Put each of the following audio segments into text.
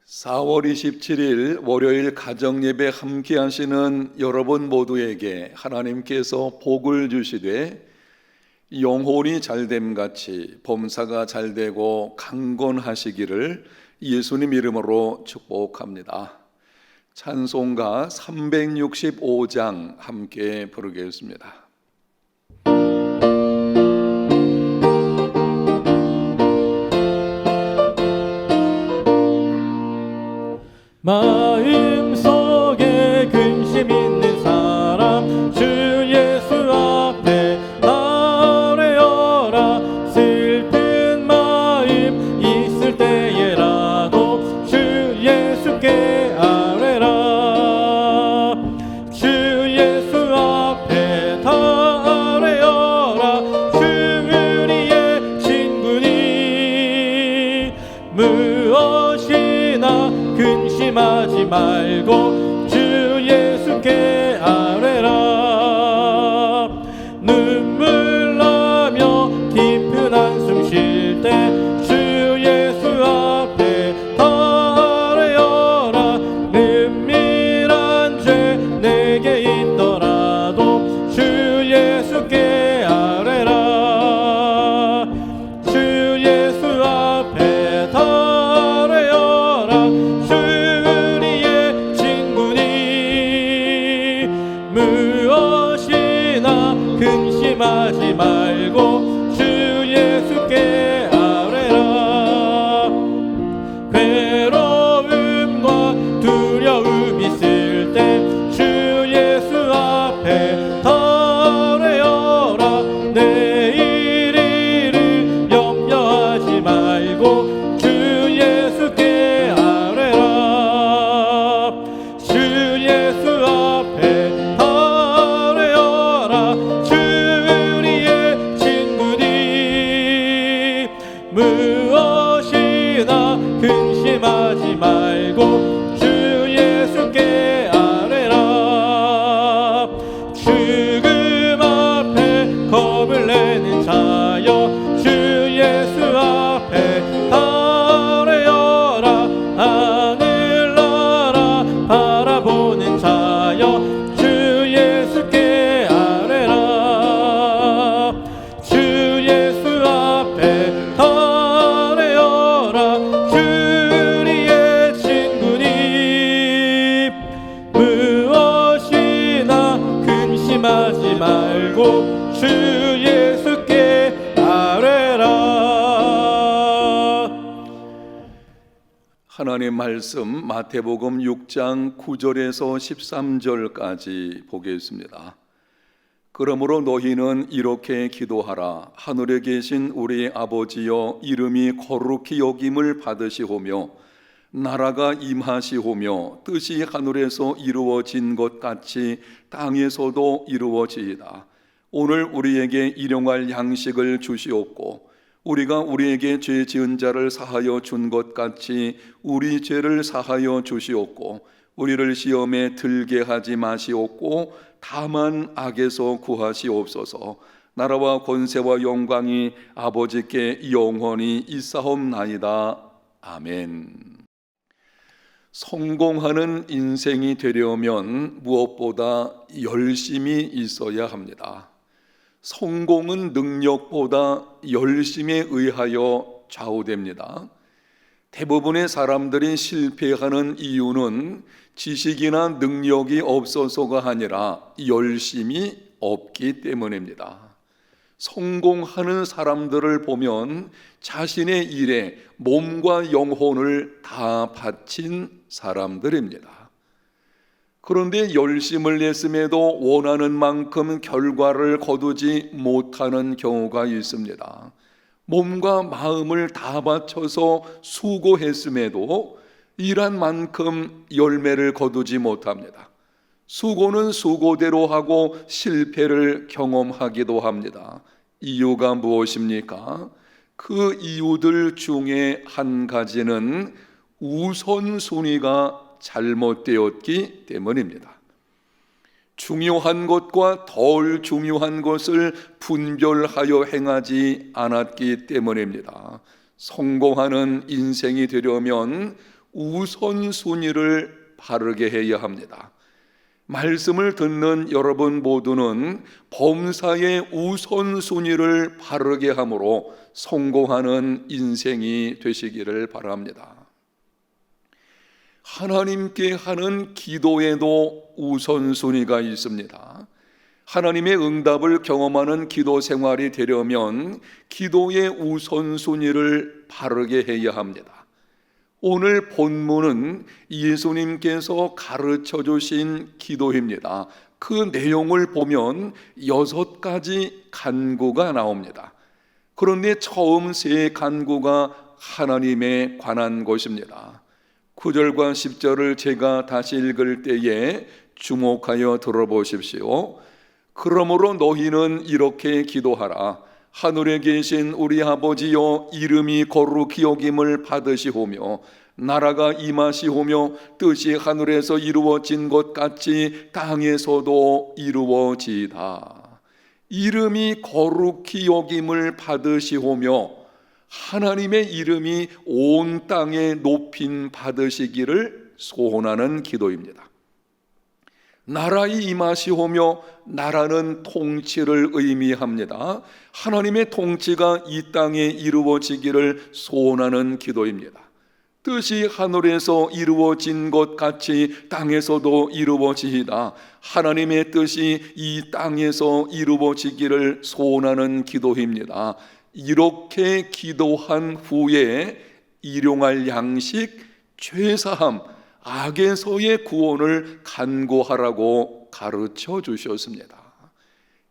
4월 27일 월요일 가정예배 함께 하시는 여러분 모두에게 하나님께서 복을 주시되 영혼이 잘됨같이 범사가 잘되고 강건하시기를 예수님 이름으로 축복합니다. 찬송가 365장 함께 부르겠습니다. 마음속에 근심 있는 사람 주 예수 앞에 아뢰어라. 슬픈 마음 있을 때에라도 주 예수께 아뢰라. 주 예수 앞에 다 아뢰어라. 주 우리의 친구니 무엇이나 근심하지 말고 주 예수께 아뢰라. 눈물 나며 깊은 한숨 쉴 때 주 예수 앞에 다 아뢰어라. 은밀한 죄 내게 있더라도 주 예수께 아뢰라. 주 예수 앞에 다 아뢰어라. 무엇이나 근심하지 말고 주 예수께 아뢰라. 괴로움과 두려움 있을 때 주 예수 앞에 다 아뢰어라. 내일을 염려하지 말고 주 예수께 아뢰라. 주 예수 앞에 무엇이나 근심하지 말고 주 예수께 아뢰라. 죽음 앞에 겁을 내는 자여 주 예수 앞에 다 아뢰어라. 하늘나라 바라보는 자여 주 예수께 아뢰라. 주 예수 앞에 다 하지 말고 주 예수께 아뢰라. 하나님 말씀 마태복음 6장 9절에서 13절까지 보겠습니다. 그러므로 너희는 이렇게 기도하라. 하늘에 계신 우리 아버지여, 이름이 거룩히 여김을 받으시오며 나라가 임하시오며 뜻이 하늘에서 이루어진 것 같이 땅에서도 이루어지이다. 오늘 우리에게 일용할 양식을 주시옵고 우리가 우리에게 죄 지은 자를 사하여 준 것 같이 우리 죄를 사하여 주시옵고 우리를 시험에 들게 하지 마시옵고 다만 악에서 구하시옵소서. 나라와 권세와 영광이 아버지께 영원히 있사옵나이다. 아멘. 성공하는 인생이 되려면 무엇보다 열심이 있어야 합니다. 성공은 능력보다 열심에 의하여 좌우됩니다. 대부분의 사람들이 실패하는 이유는 지식이나 능력이 없어서가 아니라 열심이 없기 때문입니다. 성공하는 사람들을 보면 자신의 일에 몸과 영혼을 다 바친 사람들입니다. 그런데 열심을 냈음에도 원하는 만큼 결과를 거두지 못하는 경우가 있습니다. 몸과 마음을 다 바쳐서 수고했음에도 일한 만큼 열매를 거두지 못합니다. 수고는 수고대로 하고 실패를 경험하기도 합니다. 이유가 무엇입니까? 그 이유들 중에 한 가지는 우선순위가 잘못되었기 때문입니다. 중요한 것과 덜 중요한 것을 분별하여 행하지 않았기 때문입니다. 성공하는 인생이 되려면 우선순위를 바르게 해야 합니다. 말씀을 듣는 여러분 모두는 범사의 우선순위를 바르게 함으로 성공하는 인생이 되시기를 바랍니다. 하나님께 하는 기도에도 우선순위가 있습니다. 하나님의 응답을 경험하는 기도 생활이 되려면 기도의 우선순위를 바르게 해야 합니다. 오늘 본문은 예수님께서 가르쳐 주신 기도입니다. 그 내용을 보면 6가지 간구가 나옵니다. 그런데 처음 3간구가 하나님에 관한 것입니다. 9절과 10절을 제가 다시 읽을 때에 주목하여 들어보십시오. 그러므로 너희는 이렇게 기도하라. 하늘에 계신 우리 아버지여, 이름이 거룩히 여김을 받으시오며 나라가 임하시오며 뜻이 하늘에서 이루어진 것 같이 땅에서도 이루어지이다. 이름이 거룩히 여김을 받으시오며 하나님의 이름이 온 땅에 높임 받으시기를 소원하는 기도입니다. 나라의 임하시오며, 나라는 통치를 의미합니다. 하나님의 통치가 이 땅에 이루어지기를 소원하는 기도입니다. 뜻이 하늘에서 이루어진 것 같이 땅에서도 이루어지이다. 하나님의 뜻이 이 땅에서 이루어지기를 소원하는 기도입니다. 이렇게 기도한 후에 일용할 양식, 죄사함, 악에서의 구원을 간구하라고 가르쳐 주셨습니다.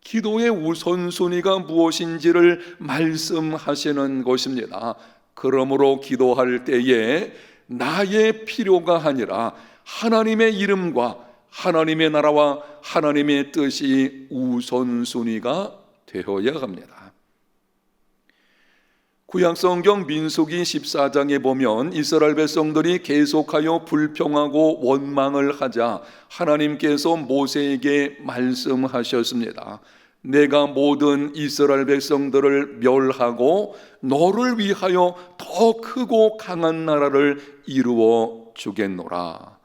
기도의 우선순위가 무엇인지를 말씀하시는 것입니다. 그러므로 기도할 때에 나의 필요가 아니라 하나님의 이름과 하나님의 나라와 하나님의 뜻이 우선순위가 되어야 합니다. 구약성경 민수기 14장에 보면 이스라엘 백성들이 계속하여 불평하고 원망을 하자 하나님께서 모세에게 말씀하셨습니다. 내가 모든 이스라엘 백성들을 멸하고 너를 위하여 더 크고 강한 나라를 이루어 주겠노라.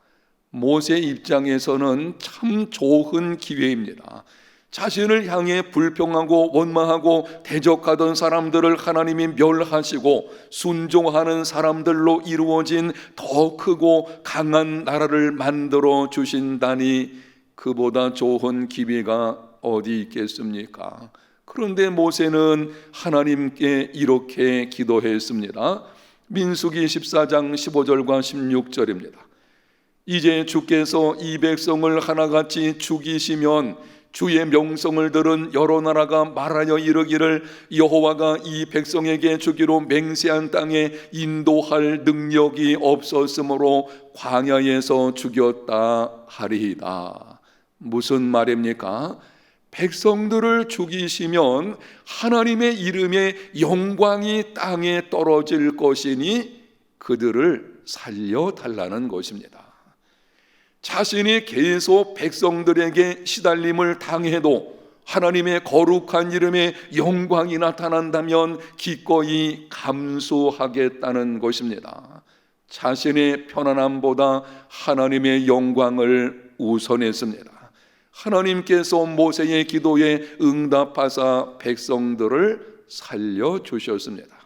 모세 입장에서는 참 좋은 기회입니다. 자신을 향해 불평하고 원망하고 대적하던 사람들을 하나님이 멸하시고 순종하는 사람들로 이루어진 더 크고 강한 나라를 만들어 주신다니 그보다 좋은 기회가 어디 있겠습니까? 그런데 모세는 하나님께 이렇게 기도했습니다. 민수기 14장 15절과 16절입니다. 이제 주께서 이 백성을 하나같이 죽이시면 주의 명성을 들은 여러 나라가 말하여 이르기를 여호와가 이 백성에게 주기로 맹세한 땅에 인도할 능력이 없었으므로 광야에서 죽였다 하리이다. 무슨 말입니까? 백성들을 죽이시면 하나님의 이름의 영광이 땅에 떨어질 것이니 그들을 살려달라는 것입니다. 자신이 계속 백성들에게 시달림을 당해도 하나님의 거룩한 이름의 영광이 나타난다면 기꺼이 감수하겠다는 것입니다. 자신의 편안함보다 하나님의 영광을 우선했습니다. 하나님께서 모세의 기도에 응답하사 백성들을 살려주셨습니다.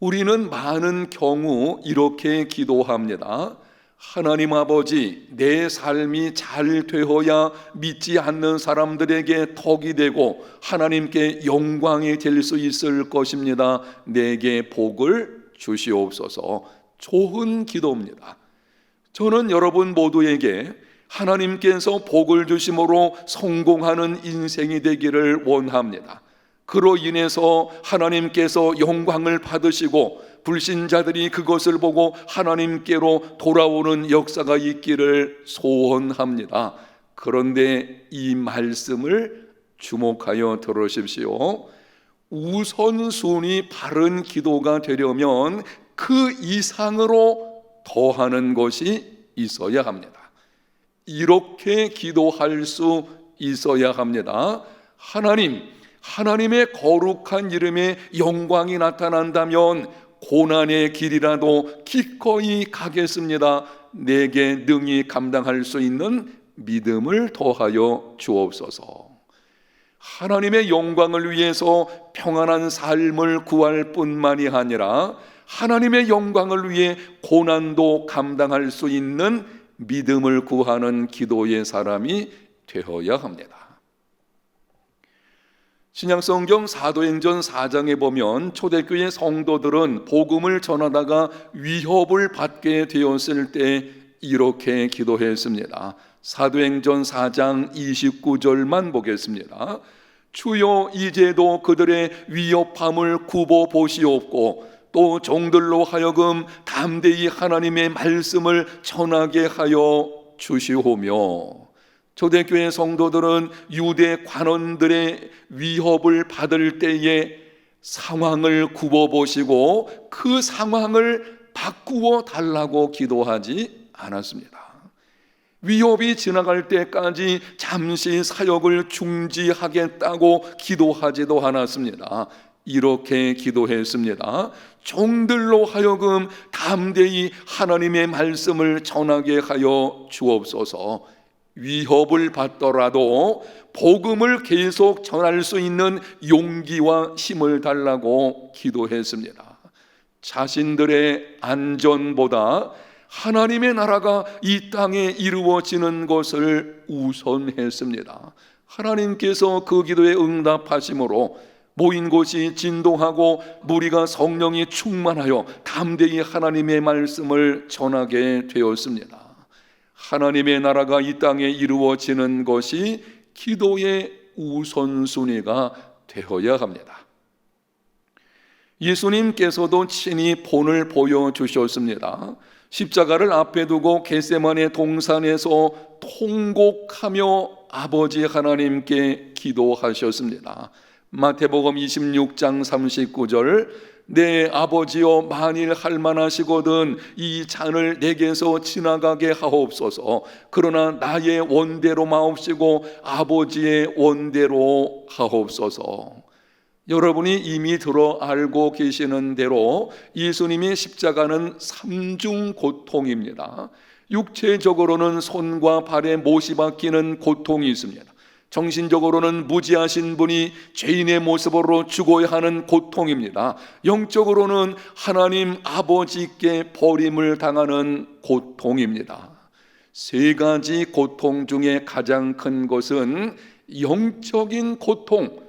우리는 많은 경우 이렇게 기도합니다. 하나님 아버지, 내 삶이 잘 되어야 믿지 않는 사람들에게 덕이 되고 하나님께 영광이 될 수 있을 것입니다. 내게 복을 주시옵소서. 좋은 기도입니다. 저는 여러분 모두에게 하나님께서 복을 주심으로 성공하는 인생이 되기를 원합니다. 그로 인해서 하나님께서 영광을 받으시고 불신자들이 그것을 보고 하나님께로 돌아오는 역사가 있기를 소원합니다. 그런데 이 말씀을 주목하여 들으십시오. 우선순위 바른 기도가 되려면 그 이상으로 더하는 것이 있어야 합니다. 이렇게 기도할 수 있어야 합니다. 하나님의 거룩한 이름에 영광이 나타난다면 고난의 길이라도 기꺼이 가겠습니다. 내게 능히 감당할 수 있는 믿음을 더하여 주옵소서. 하나님의 영광을 위해서 평안한 삶을 구할 뿐만이 아니라 하나님의 영광을 위해 고난도 감당할 수 있는 믿음을 구하는 기도의 사람이 되어야 합니다. 신약성경 사도행전 4장에 보면 초대교회 성도들은 복음을 전하다가 위협을 받게 되었을 때 이렇게 기도했습니다. 사도행전 4장 29절만 보겠습니다. 주여, 이제도 그들의 위협함을 굽어 보시옵고 또 종들로 하여금 담대히 하나님의 말씀을 전하게 하여 주시오며. 초대교회 성도들은 유대 관원들의 위협을 받을 때에 상황을 굽어보시고 그 상황을 바꾸어 달라고 기도하지 않았습니다. 위협이 지나갈 때까지 잠시 사역을 중지하겠다고 기도하지도 않았습니다. 이렇게 기도했습니다. 종들로 하여금 담대히 하나님의 말씀을 전하게 하여 주옵소서. 위협을 받더라도 복음을 계속 전할 수 있는 용기와 힘을 달라고 기도했습니다. 자신들의 안전보다 하나님의 나라가 이 땅에 이루어지는 것을 우선했습니다. 하나님께서 그 기도에 응답하심으로 모인 곳이 진동하고 무리가 성령이 충만하여 담대히 하나님의 말씀을 전하게 되었습니다. 하나님의 나라가 이 땅에 이루어지는 것이 기도의 우선순위가 되어야 합니다. 예수님께서도 친히 본을 보여주셨습니다. 십자가를 앞에 두고 겟세마네 동산에서 통곡하며 아버지 하나님께 기도하셨습니다. 마태복음 26장 39절, 내 아버지여, 만일 할만하시거든 이 잔을 내게서 지나가게 하옵소서. 그러나 나의 원대로 마옵시고 아버지의 원대로 하옵소서. 여러분이 이미 들어 알고 계시는 대로 예수님의 십자가는 삼중 고통입니다. 육체적으로는 손과 발에 못이 박히는 고통이 있습니다. 정신적으로는 무지하신 분이 죄인의 모습으로 죽어야 하는 고통입니다. 영적으로는 하나님 아버지께 버림을 당하는 고통입니다. 세 가지 고통 중에 가장 큰 것은 영적인 고통,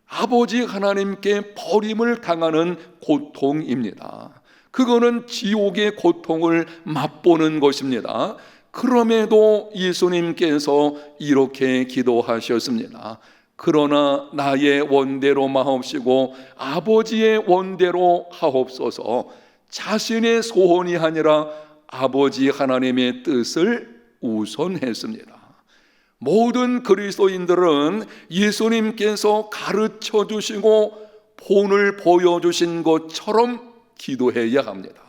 아버지 하나님께 버림을 당하는 고통입니다. 그거는 지옥의 고통을 맛보는 것입니다. 그럼에도 예수님께서 이렇게 기도하셨습니다. 그러나 나의 원대로 마옵시고 아버지의 원대로 하옵소서. 자신의 소원이 아니라 아버지 하나님의 뜻을 우선했습니다. 모든 그리스도인들은 예수님께서 가르쳐 주시고 본을 보여주신 것처럼 기도해야 합니다.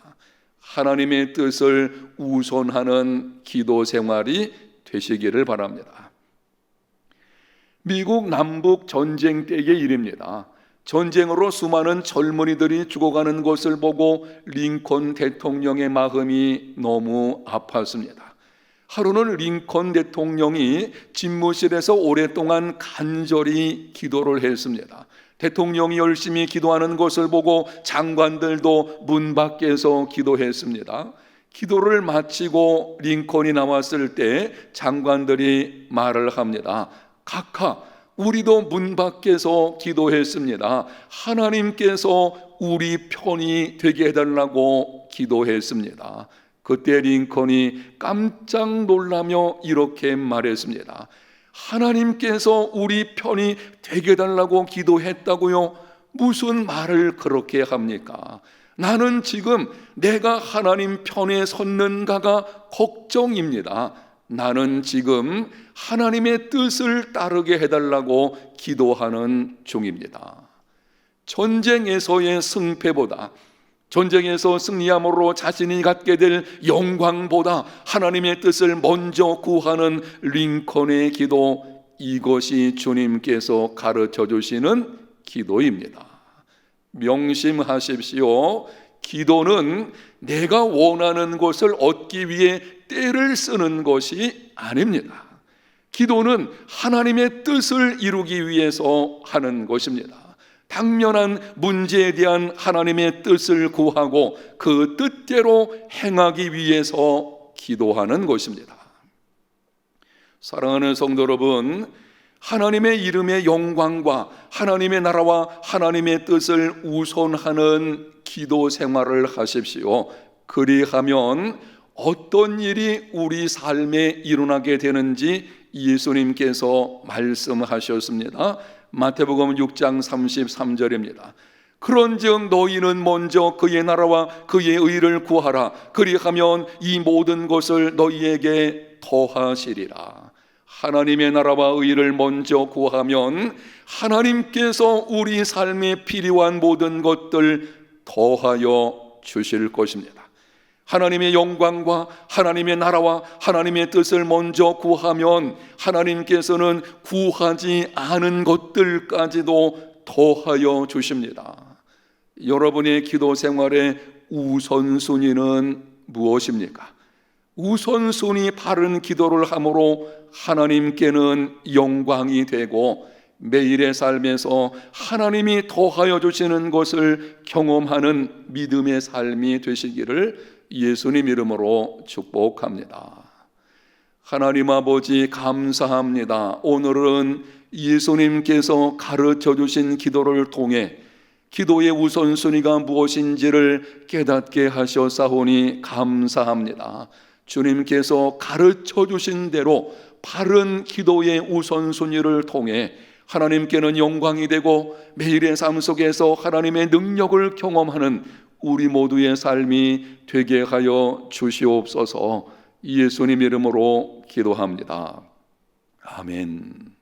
하나님의 뜻을 우선하는 기도 생활이 되시기를 바랍니다. 미국 남북 전쟁 때의 일입니다. 전쟁으로 수많은 젊은이들이 죽어가는 것을 보고 링컨 대통령의 마음이 너무 아팠습니다. 하루는 링컨 대통령이 집무실에서 오랫동안 간절히 기도를 했습니다. 대통령이 열심히 기도하는 것을 보고 장관들도 문 밖에서 기도했습니다. 기도를 마치고 링컨이 나왔을 때 장관들이 말을 합니다. 각하, 우리도 문 밖에서 기도했습니다. 하나님께서 우리 편이 되게 해달라고 기도했습니다. 그때 링컨이 깜짝 놀라며 이렇게 말했습니다. 하나님께서 우리 편이 되게 해달라고 기도했다고요? 무슨 말을 그렇게 합니까? 나는 지금 내가 하나님 편에 섰는가가 걱정입니다. 나는 지금 하나님의 뜻을 따르게 해달라고 기도하는 중입니다. 전쟁에서의 승패보다, 전쟁에서 승리함으로 자신이 갖게 될 영광보다 하나님의 뜻을 먼저 구하는 링컨의 기도, 이것이 주님께서 가르쳐 주시는 기도입니다. 명심하십시오. 기도는 내가 원하는 것을 얻기 위해 때를 쓰는 것이 아닙니다. 기도는 하나님의 뜻을 이루기 위해서 하는 것입니다. 당면한 문제에 대한 하나님의 뜻을 구하고 그 뜻대로 행하기 위해서 기도하는 것입니다. 사랑하는 성도 여러분, 하나님의 이름의 영광과 하나님의 나라와 하나님의 뜻을 우선하는 기도 생활을 하십시오. 그리하면 어떤 일이 우리 삶에 일어나게 되는지 예수님께서 말씀하셨습니다. 마태복음 6장 33절입니다. 그런즉 너희는 먼저 그의 나라와 그의 의를 구하라. 그리하면 이 모든 것을 너희에게 더하시리라. 하나님의 나라와 의를 먼저 구하면 하나님께서 우리 삶에 필요한 모든 것들 더하여 주실 것입니다. 하나님의 영광과 하나님의 나라와 하나님의 뜻을 먼저 구하면 하나님께서는 구하지 않은 것들까지도 더하여 주십니다. 여러분의 기도 생활의 우선순위는 무엇입니까? 우선순위 바른 기도를 함으로 하나님께는 영광이 되고 매일의 삶에서 하나님이 더하여 주시는 것을 경험하는 믿음의 삶이 되시기를 예수님 이름으로 축복합니다. 하나님 아버지 감사합니다. 오늘은 예수님께서 가르쳐 주신 기도를 통해 기도의 우선순위가 무엇인지를 깨닫게 하셨사오니 감사합니다. 주님께서 가르쳐 주신 대로 바른 기도의 우선순위를 통해 하나님께는 영광이 되고 매일의 삶 속에서 하나님의 능력을 경험하는 우리 모두의 삶이 되게 하여 주시옵소서. 예수님 이름으로 기도합니다. 아멘.